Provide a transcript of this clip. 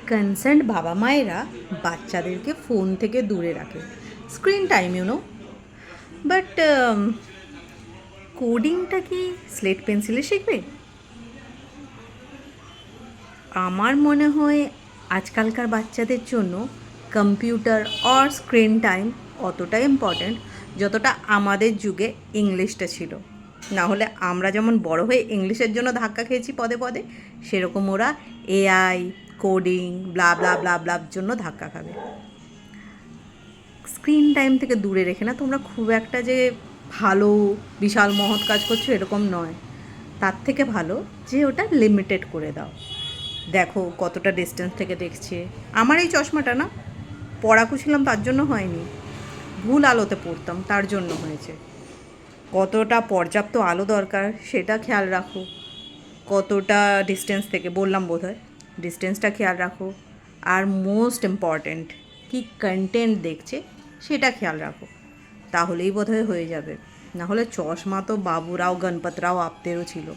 Concern বাবা মায়েরা বাচ্চাদেরকে ফোন থেকে দূরে রাখে, স্ক্রিন টাইম বাট কোডিংটা কি স্লেট পেন্সিলে শিখবে? আমার মনে হয় আজকালকার বাচ্চাদের জন্য কম্পিউটার অর স্ক্রিন টাইম অতটা ইম্পর্ট্যান্ট যতটা আমাদের যুগে ইংলিশটা ছিল। না হলে আমরা যেমন বড় হয়ে ইংলিশের জন্য ধাক্কা খেয়েছি পদে পদে, সেরকম ওরা এআই, কোডিং, ব্লা ব্লা ব্লা ব্লার জন্য ধাক্কা খাবে। স্ক্রিন টাইম থেকে দূরে রেখে না তোমরা খুব একটা যে ভালো বিশাল মহৎ কাজ করছো এরকম নয়, তার থেকে ভালো যে ওটা লিমিটেড করে দাও। দেখো কতটা ডিস্টেন্স থেকে দেখছে। আমার এই চশমাটা না পড়াকু ছিলাম তার জন্য হয়নি, ভুল আলোতে পড়তাম তার জন্য হয়েছে। কতটা পর্যাপ্ত আলো দরকার সেটা খেয়াল রাখো, কতটা ডিস্টেন্স থেকে বললাম বোধহয়, ডিস্টেন্সটা খেয়াল রাখো। আর মোস্ট ইম্পর্ট্যান্ট কী কন্টেন্ট দেখছে সেটা খেয়াল রাখো, তাহলেই বোধহয় হয়ে যাবে। নাহলে চশমা তো বাবুরাও গণপতরাও আপতেরও ছিল।